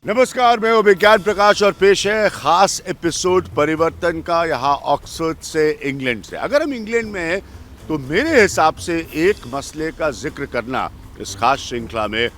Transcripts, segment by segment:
नमस्कार, मैं हूं विज्ञान प्रकाश और पेश है खास एपिसोड परिवर्तन का, यहाँ ऑक्सफोर्ड से, इंग्लैंड से। अगर हम इंग्लैंड में हैं तो मेरे हिसाब से एक मसले का जिक्र करना इस खास श्रृंखला में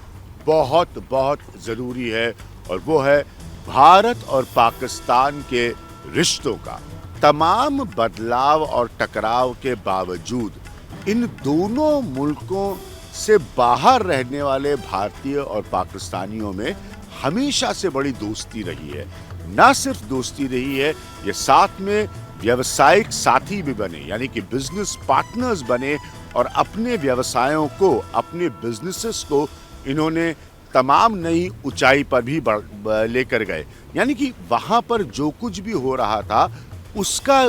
बहुत बहुत ज़रूरी है, और वो है भारत और पाकिस्तान के रिश्तों का। तमाम बदलाव और टकराव के बावजूद इन दोनों मुल्कों से बाहर रहने वाले भारतीय और पाकिस्तानियों में हमेशा से बड़ी दोस्ती रही है। ना सिर्फ दोस्ती रही है, ये साथ में व्यावसायिक साथी भी बने, यानी कि बिजनेस पार्टनर्स बने, और अपने व्यवसायों को, अपने बिजनेसेस को इन्होंने तमाम नई ऊंचाई पर भी लेकर गए। यानी कि वहाँ पर जो कुछ भी हो रहा था उसका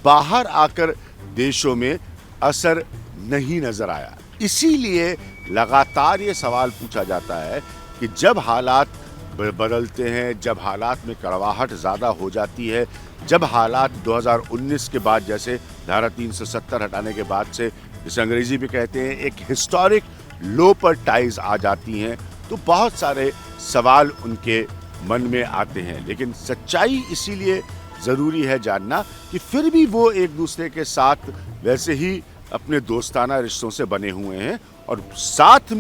बाहर आकर देशों में असर नहीं नजर आया। इसीलिए लगातार ये सवाल पूछा जाता है कि जब हालात बदलते हैं, जब हालात में कड़वाहट ज़्यादा हो जाती है, जब हालात 2019 के बाद, जैसे धारा 370 हटाने के बाद से, जिसे अंग्रेजी में कहते हैं एक हिस्टोरिक लो पर टाइज आ जाती हैं, तो बहुत सारे सवाल उनके मन में आते हैं। लेकिन सच्चाई इसीलिए ज़रूरी है जानना कि फिर भी वो एक दूसरे के साथ वैसे ही अपने दोस्ताना रिश्तों से बने हुए हैं, और साथ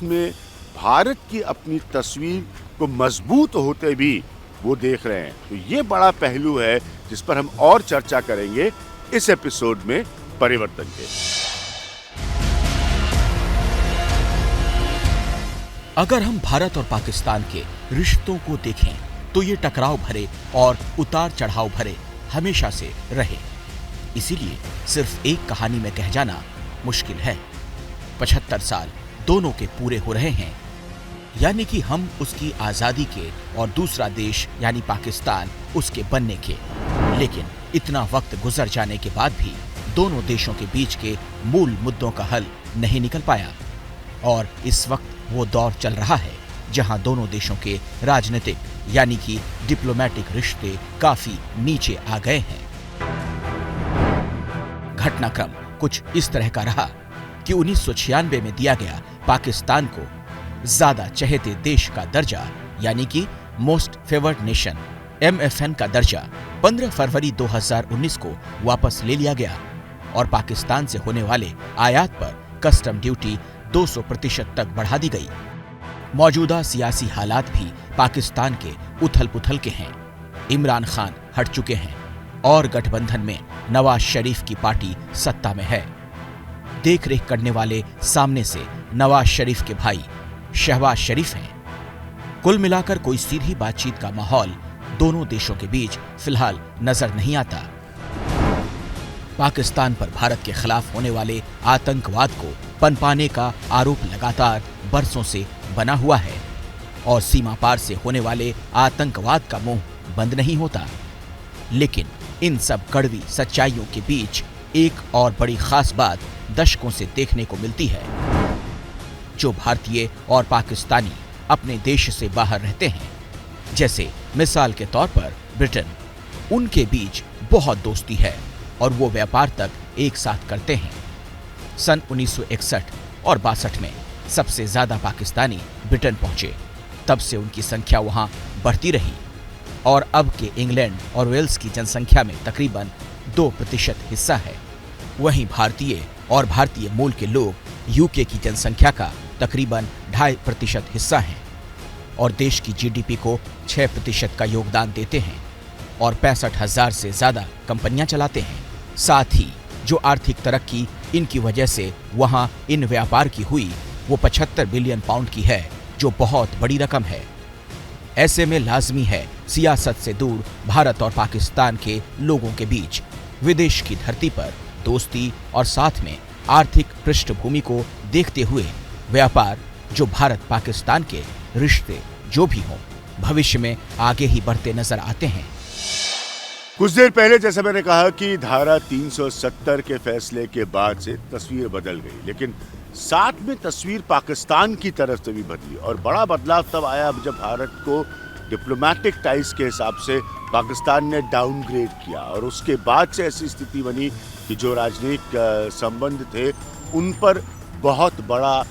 में भारत की अपनी तस्वीर को मजबूत होते भी वो देख रहे हैं। तो ये बड़ा पहलू है जिस पर हम और चर्चा करेंगे इस एपिसोड में परिवर्तन के। अगर हम भारत और पाकिस्तान के रिश्तों को देखें तो ये टकराव भरे और उतार चढ़ाव भरे हमेशा से रहे। इसीलिए सिर्फ एक कहानी में कह जाना मुश्किल है। 75 साल दोनों के पूरे हो रहे हैं, यानी कि हम उसकी आजादी के और दूसरा देश यानी पाकिस्तान उसके बनने के। लेकिन इतना वक्त गुजर जाने के बाद भी दोनों देशों के बीच के मूल मुद्दों का हल नहीं निकल पाया, और इस वक्त वो दौर चल रहा है जहां दोनों देशों के राजनीतिक यानी कि डिप्लोमेटिक रिश्ते काफी नीचे आ गए हैं। घटनाक्रम कुछ इस तरह का रहा कि 1996 में दिया गया पाकिस्तान को ज्यादा चहेते देश का दर्जा यानी कि मोस्ट फेवर्ड नेशन MFN का दर्जा 15 फरवरी 2019 को वापस ले लिया गया, और पाकिस्तान से होने वाले आयात पर कस्टम ड्यूटी 200% तक बढ़ा दी गई। मौजूदा सियासी हालात भी पाकिस्तान के उथल पुथल के हैं। इमरान खान हट चुके हैं और गठबंधन में नवाज शरीफ की पार्टी सत्ता में है। देख रेख करने वाले सामने से नवाज शरीफ के भाई शहबाज शरीफ हैं। कुल मिलाकर कोई सीधी बातचीत का माहौल दोनों देशों के बीच फिलहाल नजर नहीं आता। पाकिस्तान पर भारत के खिलाफ होने वाले आतंकवाद को पनपाने का आरोप लगातार बरसों से बना हुआ है, और सीमा पार से होने वाले आतंकवाद का मुंह बंद नहीं होता। लेकिन इन सब कड़वी सच्चाइयों के बीच एक और बड़ी खास बात दशकों से देखने को मिलती है। जो भारतीय और पाकिस्तानी अपने देश से बाहर रहते हैं, जैसे मिसाल के तौर पर ब्रिटेन, उनके बीच बहुत दोस्ती है और वो व्यापार तक एक साथ करते हैं। सन 1961 और 62 में सबसे ज्यादा पाकिस्तानी ब्रिटेन पहुंचे। तब से उनकी संख्या वहां बढ़ती रही, और अब के इंग्लैंड और वेल्स की जनसंख्या में तकरीबन 2% हिस्सा है। वहीं भारतीय और भारतीय मूल के लोग यूके की जनसंख्या का तकरीबन 2.5% हिस्सा हैं, और देश की GDP को 6% का योगदान देते हैं, और 65,000 से ज्यादा कंपनियां चलाते हैं। साथ ही जो आर्थिक तरक्की इनकी वजह से वहां इन व्यापार की हुई वो 75 बिलियन पाउंड की है, जो बहुत बड़ी रकम है। ऐसे में लाजमी है सियासत से दूर भारत और पाकिस्तान के लोगों के बीच विदेश की धरती पर दोस्ती और साथ में आर्थिक पृष्ठभूमि को देखते हुए व्यापार, जो भारत पाकिस्तान के रिश्ते जो भी हों, भविष्य में आगे ही बढ़ते नजर आते हैं। कुछ देर पहले जैसा मैंने कहा कि धारा 370 के फैसले के बाद से तस्वीर बदल गई, लेकिन साथ में तस्वीर पाकिस्तान की तरफ से भी बदली, और बड़ा बदलाव तब आया जब भारत को डिप्लोमेटिक टाइज के हिसाब से पाकिस्तान ने डाउनग्रेड किया, और उसके बाद से ऐसी स्थिति बनी कि जो राजनीतिक संबंध थे उन पर बहुत बड़ा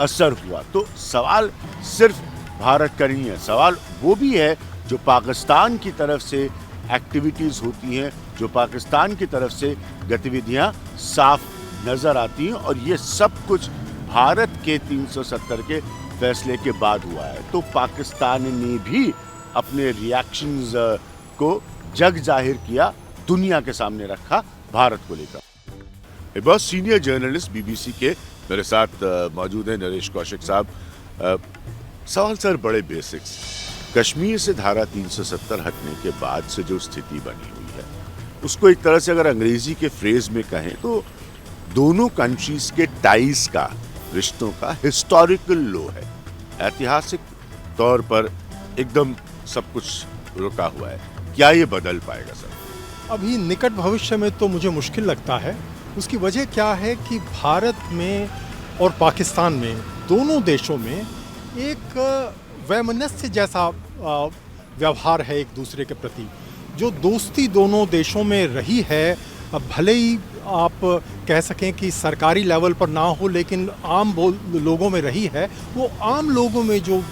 असर हुआ। तो सवाल सिर्फ भारत का नहीं है। सवाल वो भी है जो पाकिस्तान की तरफ से एक्टिविटीज़ होती हैं, जो पाकिस्तान की तरफ से गतिविधियां साफ नज़र आती हैं, और ये सब कुछ भारत के 370 के फैसले के बाद हुआ है। तो पाकिस्तान ने भी अपने रिएक्शंस को जग जाहिर किया, दुनिया के सामने रखा भारत को लेकर। एक बहुत सीनियर जर्नलिस्ट बीबीसी के मेरे साथ मौजूद हैं नरेश कौशिक साहब। सवाल सर बड़े बेसिक्स, कश्मीर से धारा 370 हटने के बाद से जो स्थिति बनी हुई है उसको एक तरह से अगर अंग्रेजी के फ्रेज में कहें तो दोनों कंट्रीज के टाइज का, रिश्तों का हिस्टोरिकल लो है। ऐतिहासिक तौर पर एकदम सब कुछ रुका हुआ है। क्या ये बदल पाएगा सर? अभी निकट भविष्य में तो मुझे मुश्किल लगता है। उसकी वजह क्या है कि भारत में और पाकिस्तान में, दोनों देशों में एक वैमनस्य जैसा व्यवहार है एक दूसरे के प्रति। जो दोस्ती दोनों देशों में रही है, अब भले ही आप कह सकें कि सरकारी लेवल पर ना हो, लेकिन आम लोगों में रही है, वो आम लोगों में जो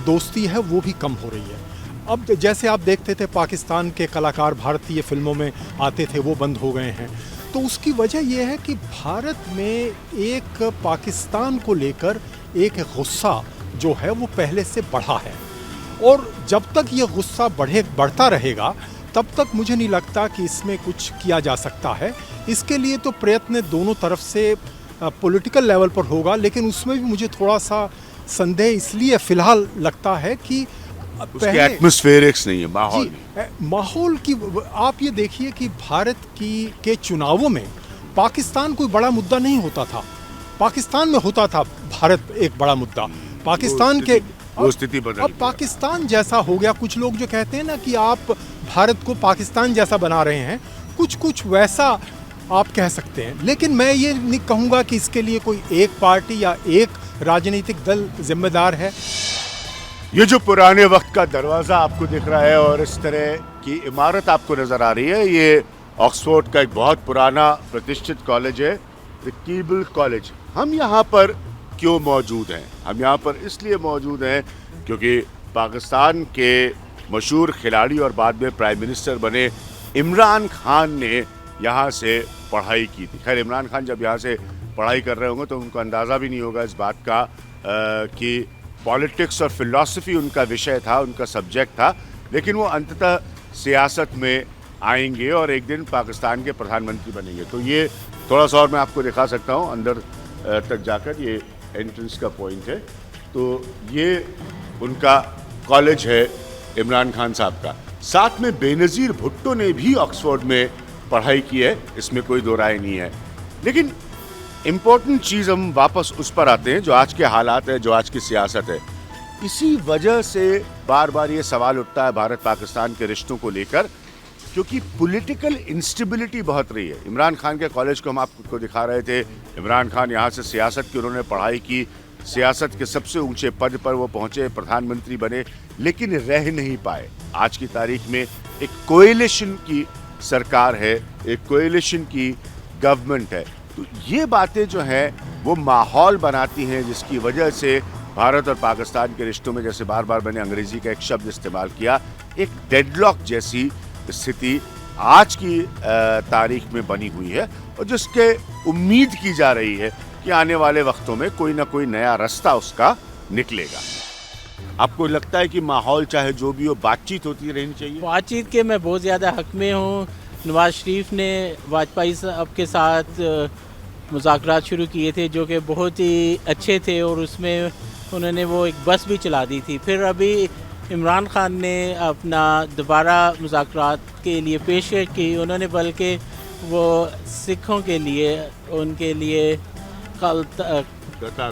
दोस्ती है वो भी कम हो रही है। अब जैसे आप देखते थे पाकिस्तान के कलाकार भारतीय फिल्मों में आते थे, वो बंद हो गए हैं। तो उसकी वजह यह है कि भारत में एक पाकिस्तान को लेकर एक गुस्सा जो है वो पहले से बढ़ा है, और जब तक ये गुस्सा बढ़ता रहेगा तब तक मुझे नहीं लगता कि इसमें कुछ किया जा सकता है। इसके लिए तो प्रयत्न दोनों तरफ से पॉलिटिकल लेवल पर होगा, लेकिन उसमें भी मुझे थोड़ा सा संदेह इसलिए फ़िलहाल लगता है कि उसके एटमॉस्फेरिक्स नहीं है, माहौल नहीं। माहौल की आप ये देखिए कि भारत के चुनावों में पाकिस्तान कोई बड़ा मुद्दा नहीं होता था। पाकिस्तान में होता था भारत एक बड़ा मुद्दा। पाकिस्तान के स्थिति बदल अब पाकिस्तान जैसा हो गया। कुछ लोग जो कहते हैं ना कि आप भारत को पाकिस्तान जैसा बना रहे हैं, कुछ वैसा आप कह सकते हैं। लेकिन मैं ये नहीं कहूँगा कि इसके लिए कोई एक पार्टी या एक राजनीतिक दल जिम्मेदार है। ये जो पुराने वक्त का दरवाज़ा आपको दिख रहा है और इस तरह की इमारत आपको नज़र आ रही है, ये ऑक्सफोर्ड का एक बहुत पुराना प्रतिष्ठित कॉलेज है, द कीबल कॉलेज। हम यहाँ पर क्यों मौजूद हैं? हम यहाँ पर इसलिए मौजूद हैं क्योंकि पाकिस्तान के मशहूर खिलाड़ी और बाद में प्राइम मिनिस्टर बने इमरान खान ने यहाँ से पढ़ाई की थी। खैर, इमरान खान जब यहाँ से पढ़ाई कर रहे होंगे तो उनको अंदाज़ा भी नहीं होगा इस बात का कि पॉलिटिक्स और फिलॉसफी उनका विषय था, उनका सब्जेक्ट था, लेकिन वो अंततः सियासत में आएंगे और एक दिन पाकिस्तान के प्रधानमंत्री बनेंगे। तो ये थोड़ा सा और मैं आपको दिखा सकता हूँ अंदर तक जाकर, ये एंट्रेंस का पॉइंट है। तो ये उनका कॉलेज है इमरान खान साहब का। साथ में बेनज़ीर भुट्टो ने भी ऑक्सफोर्ड में पढ़ाई की है, इसमें कोई दो राय नहीं है। लेकिन इम्पोर्टेंट चीज़, हम वापस उस पर आते हैं जो आज के हालात है, जो आज की सियासत है। इसी वजह से बार बार ये सवाल उठता है भारत पाकिस्तान के रिश्तों को लेकर, क्योंकि पॉलिटिकल इंस्टेबिलिटी बहुत रही है। इमरान खान के कॉलेज को हम आपको दिखा रहे थे। इमरान खान यहाँ से सियासत की उन्होंने पढ़ाई की, सियासत के सबसे ऊंचे पद पर वो पहुँचे, प्रधानमंत्री बने, लेकिन रह नहीं पाए। आज की तारीख में एक कोएलिशन की सरकार है, एक कोएलिशन की गवर्नमेंट है। तो ये बातें जो हैं वो माहौल बनाती हैं जिसकी वजह से भारत और पाकिस्तान के रिश्तों में, जैसे बार बार मैंने अंग्रेजी का एक शब्द इस्तेमाल किया, एक डेडलॉक जैसी स्थिति आज की तारीख में बनी हुई है, और जिसके उम्मीद की जा रही है कि आने वाले वक्तों में कोई ना कोई नया रास्ता उसका निकलेगा। आपको लगता है कि माहौल चाहे जो भी हो, बातचीत होती रहनी चाहिए? बातचीत के मैं बहुत ज़्यादा हक में हूँ। नवाज शरीफ ने वाजपेयी साहब के साथ मुज़ाकरात शुरू किए थे जो कि बहुत ही अच्छे थे, और उसमें उन्होंने वो एक बस भी चला दी थी। फिर अभी इमरान खान ने अपना दोबारा मुज़ाकरात के लिए पेशकश की। उन्होंने बल्कि वो सिखों के लिए, उनके लिए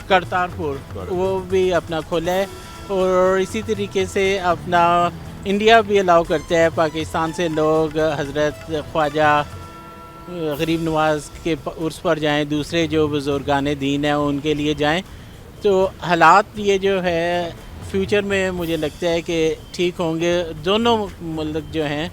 करतारपुर वो भी अपना खोला है, और इसी तरीके से अपना इंडिया भी अलाउ करता है पाकिस्तान से लोग हज़रत ख्वाजा गरीब नवाज के उर्स पर जाएं, दूसरे जो बुज़ुर्गान दीन हैं उनके लिए जाएं। तो हालात ये जो है फ्यूचर में मुझे लगता है कि ठीक होंगे। दोनों मुल्क जो हैं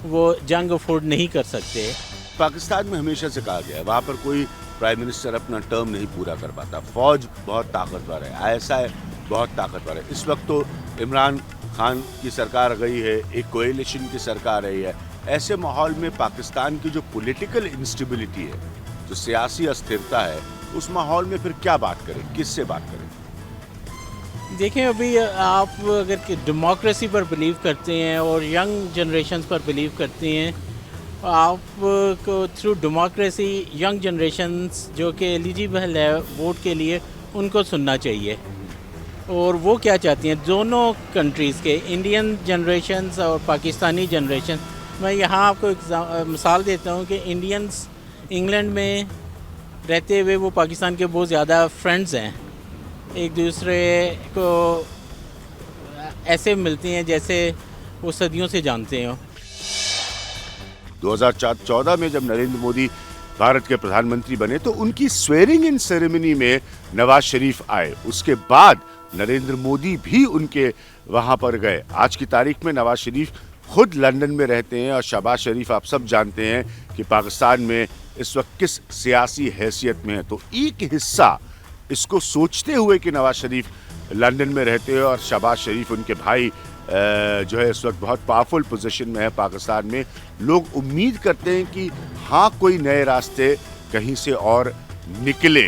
वो जंग अफोर्ड नहीं कर सकते। पाकिस्तान में हमेशा से कहा गया है वहाँ पर कोई प्राइम मिनिस्टर अपना टर्म नहीं पूरा कर पाता, फौज बहुत ताकतवर है, ऐसा है बहुत ताकतवर है। इस वक्त तो इमरान खान की सरकार गई है, एक कोएलिशन की सरकार रही है। ऐसे माहौल में पाकिस्तान की जो पॉलिटिकल इंस्टेबिलिटी है, जो सियासी अस्थिरता है, उस माहौल में फिर क्या बात करें, किससे बात करें? देखें, अभी आप अगर कि डेमोक्रेसी पर बिलीव करते हैं और यंग जनरेशन पर बिलीव करते हैं, आप को थ्रू डेमोक्रेसी यंग जनरेशन्स जो कि एलिजिबल है वोट के लिए, उनको सुनना चाहिए। और वो क्या चाहती हैं दोनों कंट्रीज़ के, इंडियन जनरेशन्स और पाकिस्तानी जनरेशन। मैं यहाँ आपको मिसाल देता हूँ कि इंडियंस इंग्लैंड में रहते हुए वो पाकिस्तान के बहुत ज़्यादा फ्रेंड्स हैं, एक दूसरे को ऐसे मिलते हैं जैसे वो सदियों से जानते हो। 2014 में जब नरेंद्र मोदी भारत के प्रधानमंत्री बने तो उनकी स्वेरिंग इन सेरेमनी में नवाज शरीफ आए। उसके बाद नरेंद्र मोदी भी उनके वहां पर गए। आज की तारीख में नवाज शरीफ खुद लंदन में रहते हैं और शहबाज शरीफ आप सब जानते हैं कि पाकिस्तान में इस वक्त किस सियासी हैसियत में है। तो एक हिस्सा इसको सोचते हुए कि नवाज शरीफ लंदन में रहते हैं और शहबाज शरीफ उनके भाई जो है इस वक्त बहुत पावरफुल पोजीशन में है पाकिस्तान में, लोग उम्मीद करते हैं कि हाँ कोई नए रास्ते कहीं से और निकले,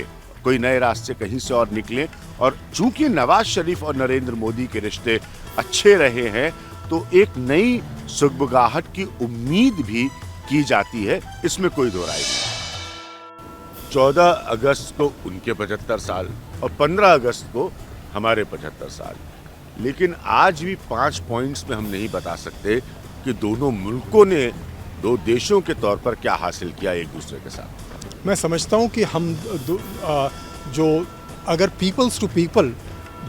कोई नए रास्ते कहीं से और निकले। और चूंकि नवाज शरीफ और नरेंद्र मोदी के रिश्ते अच्छे रहे हैं तो एक नई सुगबुगाहट की उम्मीद भी की जाती है, इसमें कोई दो राय नहीं। 14 अगस्त को उनके 75 साल और 15 अगस्त को हमारे 75 साल। लेकिन आज भी 5 पॉइंट्स में हम नहीं बता सकते कि दोनों मुल्कों ने, दो देशों के तौर पर क्या हासिल किया एक दूसरे के साथ। मैं समझता हूँ कि हम जो अगर पीपल्स टू पीपल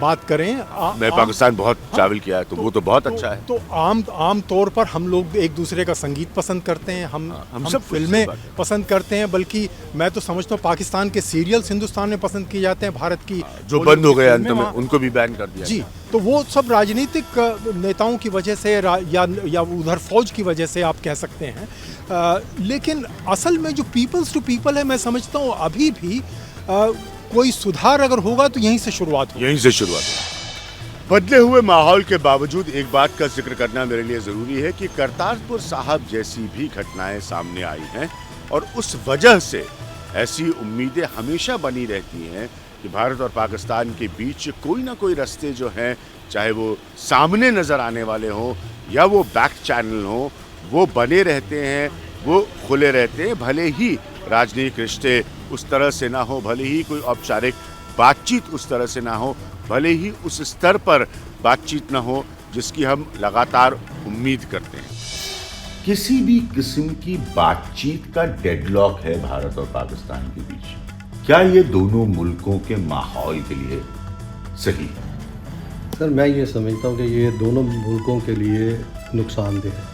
बात करें, मैं पाकिस्तान बहुत ट्रैवल किया है तो वो तो बहुत अच्छा है। तो आम तौर पर हम लोग एक दूसरे का संगीत पसंद करते हैं, हम सब फिल्में पसंद करते हैं, बल्कि मैं तो समझता हूँ पाकिस्तान के सीरियल्स हिंदुस्तान में पसंद किए जाते हैं, भारत की जो बंद हो गए अंत में उनको भी बैन कर दिया जी। तो वो सब राजनीतिक नेताओं की वजह से या उधर फौज की वजह से आप कह सकते हैं। लेकिन असल में जो पीपल्स टू पीपल है, मैं समझता हूँ अभी भी कोई सुधार अगर होगा तो यहीं से शुरुआत होगी। यहीं से शुरुआत होगी। बदले हुए माहौल के बावजूद एक बात का जिक्र करना मेरे लिए जरूरी है कि करतारपुर साहब जैसी भी घटनाएं सामने आई हैं और उस वजह से ऐसी उम्मीदें हमेशा बनी रहती हैं कि भारत और पाकिस्तान के बीच कोई ना कोई रास्ते जो हैं, चाहे वो सामने नजर आने वाले हों या वो बैक चैनल हों, वो बने रहते हैं, वो खुले रहते हैं। भले ही राजनीतिक रिश्ते उस तरह से ना हो, भले ही कोई औपचारिक बातचीत उस तरह से ना हो, भले ही उस स्तर पर बातचीत ना हो जिसकी हम लगातार उम्मीद करते हैं। किसी भी किस्म की बातचीत का डेडलॉक है भारत और पाकिस्तान के बीच, क्या ये दोनों मुल्कों के माहौल के लिए सही है? सर, मैं ये समझता हूँ कि ये दोनों मुल्कों के लिए नुकसानदेह है,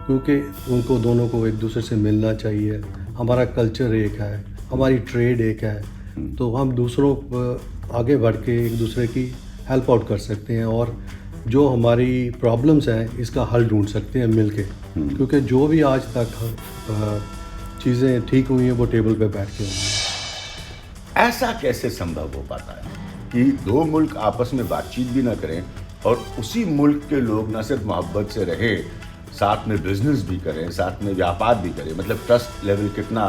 क्योंकि उनको दोनों को एक दूसरे से मिलना चाहिए। हमारा कल्चर एक है, हमारी ट्रेड एक है, तो हम दूसरों आगे बढ़ के एक दूसरे की हेल्प आउट कर सकते हैं और जो हमारी प्रॉब्लम्स हैं इसका हल ढूंढ सकते हैं मिल के। क्योंकि जो भी आज तक चीज़ें ठीक हुई हैं वो टेबल पे बैठ के हुई हैं। ऐसा कैसे संभव हो पाता है कि दो मुल्क आपस में बातचीत भी ना करें और उसी मुल्क के लोग न सिर्फ मोहब्बत से रहें, साथ में बिजनेस भी करें, साथ में व्यापार भी करें? मतलब ट्रस्ट लेवल कितना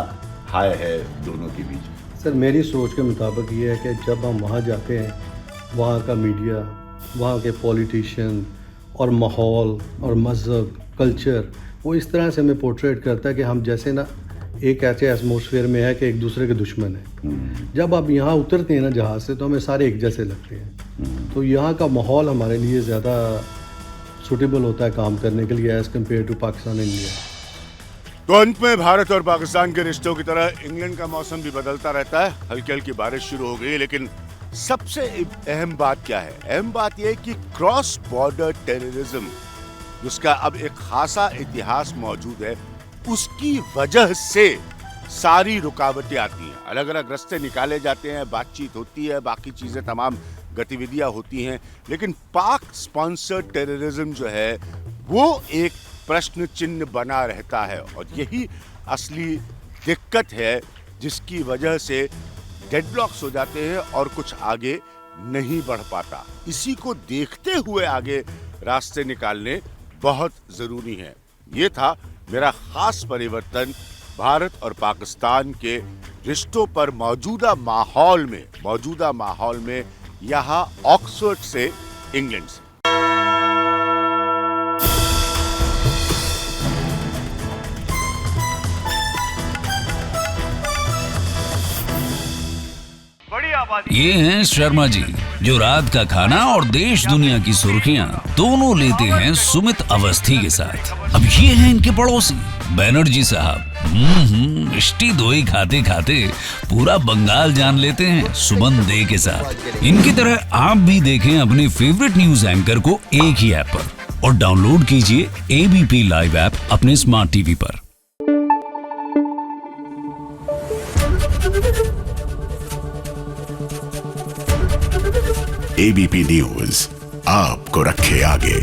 हाई है दोनों के बीच? सर, मेरी सोच के मुताबिक ये है कि जब हम वहाँ जाते हैं, वहाँ का मीडिया, वहाँ के पॉलिटिशियन और माहौल और मज़हब, कल्चर, वो इस तरह से हमें पोर्ट्रेट करता है कि हम जैसे ना एक ऐसे एटमॉस्फेयर में है कि एक दूसरे के दुश्मन है। जब आप यहाँ उतरते हैं ना जहाज़ से, तो हमें सारे एक जैसे लगते हैं। तो यहाँ का माहौल हमारे लिए ज़्यादा सूटेबल होता है काम करने के लिए as compare to Pakistan and India. तो अंत में भारत और पाकिस्तान के रिश्तों की तरह इंग्लैंड का मौसम भी बदलता रहता है। हल्की हल्की बारिश शुरू हो गई, लेकिन सबसे अहम बात क्या है? अहम बात यह है कि क्रॉस बॉर्डर टेररिज्म, जिसका अब एक खासा इतिहास मौजूद है, उसकी वजह से सारी रुकावटें आती हैं। अलग अलग रास्ते निकाले जाते हैं, बातचीत होती है, बाकी चीजें तमाम गतिविधियां होती हैं, लेकिन पाक स्पॉन्सर्ड टेररिज्म जो है वो एक प्रश्न चिन्ह बना रहता है। और यही असली दिक्कत है जिसकी वजह से डेडलॉक्स हो जाते हैं और कुछ आगे नहीं बढ़ पाता। इसी को देखते हुए आगे रास्ते निकालने बहुत जरूरी है। ये था मेरा खास परिवर्तन भारत और पाकिस्तान के रिश्तों पर मौजूदा माहौल में यहाँ ऑक्सफोर्ड से इंग्लैंड से। ये हैं शर्मा जी, जो रात का खाना और देश दुनिया की सुर्खियां दोनों लेते हैं सुमित अवस्थी के साथ। अब ये हैं इनके पड़ोसी बनर्जी साहब। मिष्टी दोई खाते खाते पूरा बंगाल जान लेते हैं सुमन दे के साथ। इनकी तरह आप भी देखें अपने फेवरेट न्यूज एंकर को एक ही ऐप पर और डाउनलोड कीजिए एबीपी लाइव ऐप अपने स्मार्ट टीवी पर। एबीपी न्यूज आपको रखे आगे।